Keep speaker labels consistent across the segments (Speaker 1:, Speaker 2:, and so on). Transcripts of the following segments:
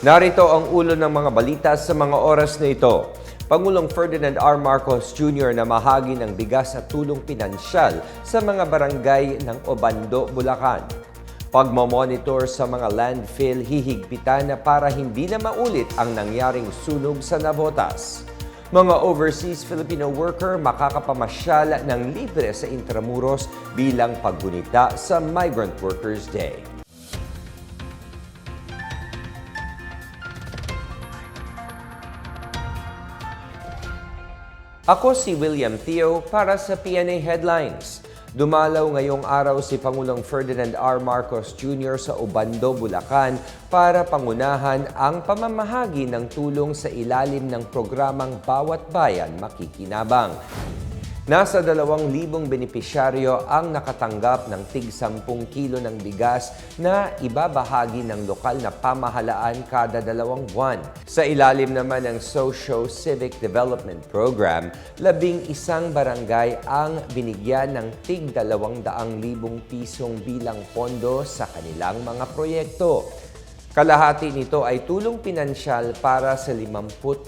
Speaker 1: Narito ang ulo ng mga balita sa mga oras na ito. Pangulong Ferdinand R. Marcos Jr. na mahagi ng bigas at tulong pinansyal sa mga barangay ng Obando, Bulacan. Pagmamonitor sa mga landfill hihigpitan para hindi na maulit ang nangyaring sunog sa Navotas. Mga overseas Filipino worker makakapamasyal ng libre sa Intramuros bilang paggunita sa Migrant Workers Day. Ako si William Theo para sa PNA Headlines. Dumalaw ngayong araw si Pangulong Ferdinand R. Marcos Jr. sa Obando, Bulacan para pangunahan ang pamamahagi ng tulong sa ilalim ng programang Bawat Bayan Makikinabang. Nasa 2,000 benepisyaryo ang nakatanggap ng tig 10 kilo ng bigas na ibabahagi ng lokal na pamahalaan kada 2 buwan. Sa ilalim naman ng Socio-Civic Development Program, 11 barangay ang binigyan ng tig 200,000 pisong bilang pondo sa kanilang mga proyekto. Kalahati nito ay tulong pinansyal para sa 55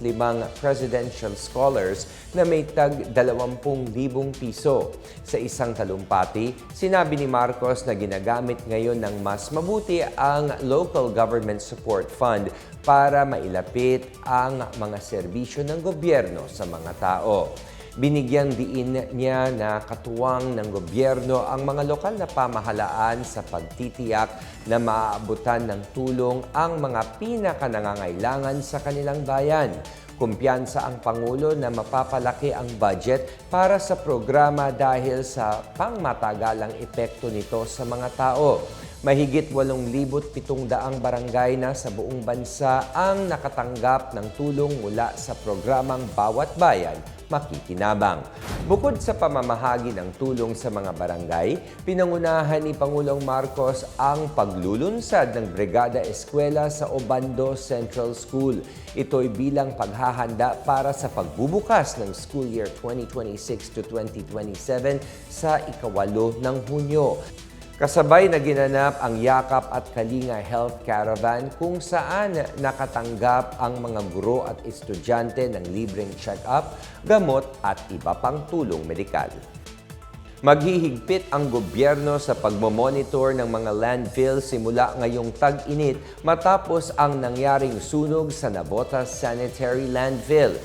Speaker 1: presidential scholars na may tag 20,000 piso. Sa isang talumpati, sinabi ni Marcos na ginagamit ngayon ng mas mabuti ang Local Government Support Fund para mailapit ang mga serbisyo ng gobyerno sa mga tao. Binigyang diin niya na katuwang ng gobyerno ang mga lokal na pamahalaan sa pagtitiyak na maaabutan ng tulong ang mga pinakanangangailangan sa kanilang bayan. Kumpiyansa ang Pangulo na mapapalaki ang budget para sa programa dahil sa pangmatagalang epekto nito sa mga tao. Mahigit 8,700 barangay na sa buong bansa ang nakatanggap ng tulong mula sa programang Bawat Bayan Makikinabang. Bukod sa pamamahagi ng tulong sa mga barangay, pinangunahan ni Pangulong Marcos ang paglulunsad ng Brigada Eskwela sa Obando Central School. Ito'y bilang paghahanda para sa pagbubukas ng school year 2026 to 2027 sa ika-8 ng Hunyo. Kasabay na ginanap ang Yakap at Kalinga Health Caravan kung saan nakatanggap ang mga guro at estudyante ng libreng check-up, gamot at iba pang tulong medikal. Maghihigpit ang gobyerno sa pagmamonitor ng mga landfill simula ngayong tag-init matapos ang nangyaring sunog sa Navotas Sanitary Landfill.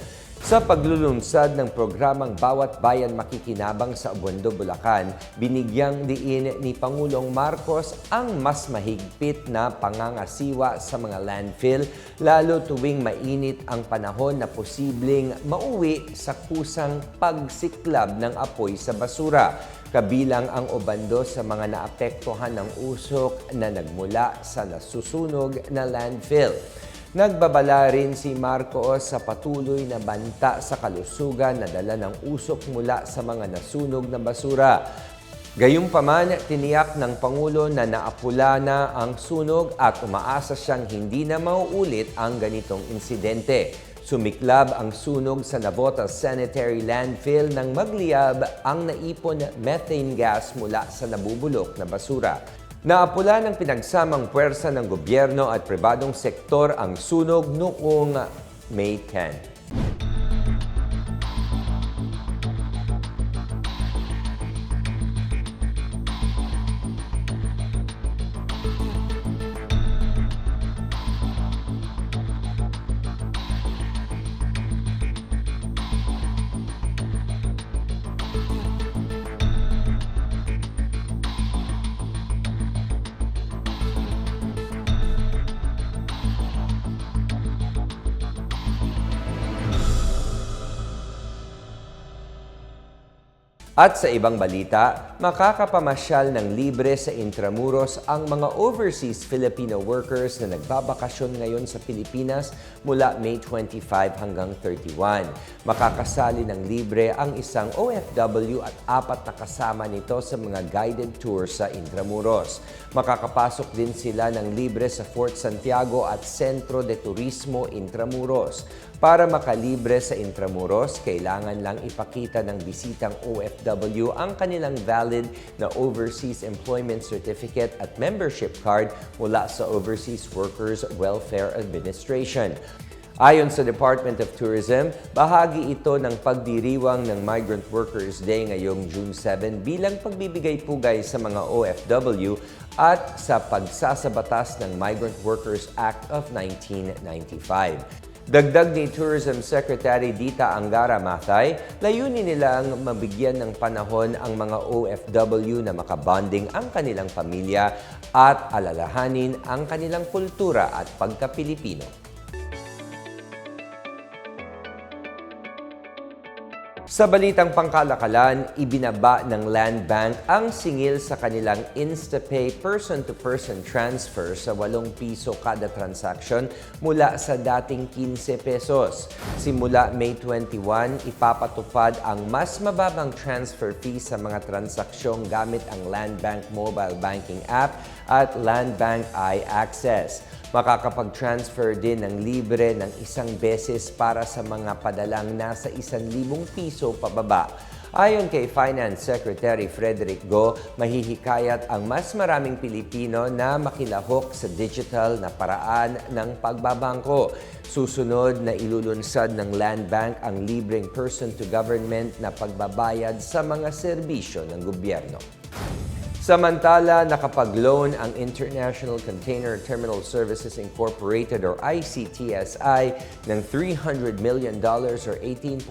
Speaker 1: Sa paglulunsad ng programang Bawat Bayan Makikinabang sa Obando, Bulacan, binigyang diin ni Pangulong Marcos ang mas mahigpit na pangangasiwa sa mga landfill, lalo tuwing mainit ang panahon na posibleng mauwi sa kusang pagsiklab ng apoy sa basura. Kabilang ang Obando sa mga naapektuhan ng usok na nagmula sa nasusunog na landfill. Nagbabala rin si Marcos sa patuloy na banta sa kalusugan na dala ng usok mula sa mga nasunog na basura. Gayunpaman, tiniyak ng Pangulo na naapula na ang sunog at umaasa siyang hindi na mauulit ang ganitong insidente. Sumiklab ang sunog sa Navotas Sanitary Landfill nang magliyab ang naipon methane gas mula sa nabubulok na basura. Naapula ng pinagsamang puwersa ng gobyerno at pribadong sektor ang sunog noong May 10. At sa ibang balita, makakapamasyal ng libre sa Intramuros ang mga overseas Filipino workers na nagbabakasyon ngayon sa Pilipinas mula May 25 hanggang 31. Makakasali ng libre ang isang OFW at 4 na kasama nito sa mga guided tour sa Intramuros. Makakapasok din sila ng libre sa Fort Santiago at Centro de Turismo Intramuros. Para makalibre sa Intramuros, kailangan lang ipakita ng bisitang OFW OFW ang kanilang valid na Overseas Employment Certificate at membership card mula sa Overseas Workers Welfare Administration. Ayon sa Department of Tourism, bahagi ito ng pagdiriwang ng Migrant Workers Day ngayong June 7 bilang pagbibigay pugay sa mga OFW at sa pagsasabatas ng Migrant Workers Act of 1995. Dagdag ni Tourism Secretary Dita Angara Mathay, layunin nilang mabigyan ng panahon ang mga OFW na makabonding ang kanilang pamilya at alalahanin ang kanilang kultura at pagka-Pilipino. Sa balitang pangkalakalan, ibinaba ng Land Bank ang singil sa kanilang InstaPay person-to-person transfer sa 8 piso kada transaction mula sa dating 15 pesos. Simula May 21, ipapatupad ang mas mababang transfer fee sa mga transaksyong gamit ang Land Bank mobile banking app at Land Bank iAccess. Makakapag-transfer din ng libre ng 1 beses para sa mga padalang nasa 1,000 piso pababa. Ayon kay Finance Secretary Frederick Go, mahihikayat ang mas maraming Pilipino na makilahok sa digital na paraan ng pagbabangko. Susunod na ilulunsad ng Land Bank ang libreng person-to-government na pagbabayad sa mga serbisyo ng gobyerno. Samantala, nakapag-loan ang International Container Terminal Services Incorporated or ICTSI ng $300 million or 18.6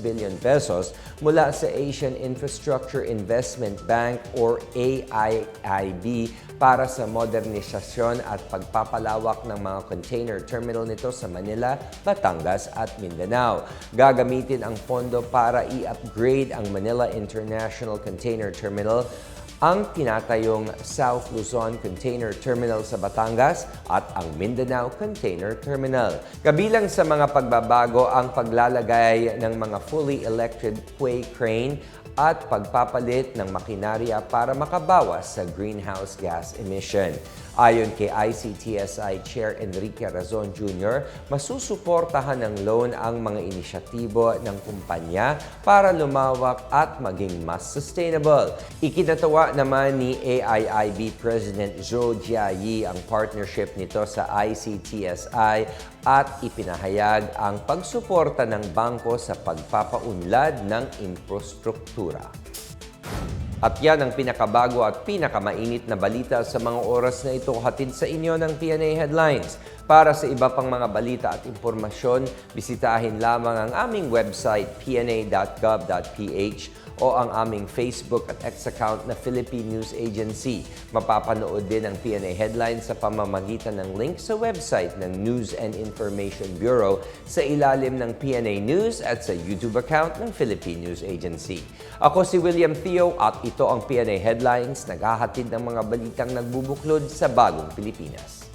Speaker 1: billion pesos mula sa Asian Infrastructure Investment Bank or AIIB para sa modernisasyon at pagpapalawak ng mga container terminal nito sa Manila, Batangas at Mindanao. Gagamitin ang pondo para i-upgrade ang Manila International Container Terminal, ang tinatayong South Luzon Container Terminal sa Batangas at ang Mindanao Container Terminal. Kabilang sa mga pagbabago ang paglalagay ng mga fully electric quay crane at pagpapalit ng makinarya para makabawas sa greenhouse gas emission. Ayon kay ICTSI Chair Enrique Razon Jr., masusuportahan ng loan ang mga inisyatibo ng kumpanya para lumawak at maging mas sustainable. Ikinatawa naman ni AIIB President Zhou Jiayi ang partnership nito sa ICTSI at ipinahayag ang pagsuporta ng bangko sa pagpapaunlad ng infrastruktura. At yan ang pinakabago at pinakamainit na balita sa mga oras na ito, hatid sa inyo ng PNA Headlines. Para sa iba pang mga balita at impormasyon, bisitahin lamang ang aming website pna.gov.ph o ang aming Facebook at X account na Philippine News Agency. Mapapanood din ang PNA Headlines sa pamamagitan ng link sa website ng News and Information Bureau sa ilalim ng PNA News at sa YouTube account ng Philippine News Agency. Ako si William Theo at ito ang PNA Headlines, naghahatid ng mga balitang nagbubuklod sa bagong Pilipinas.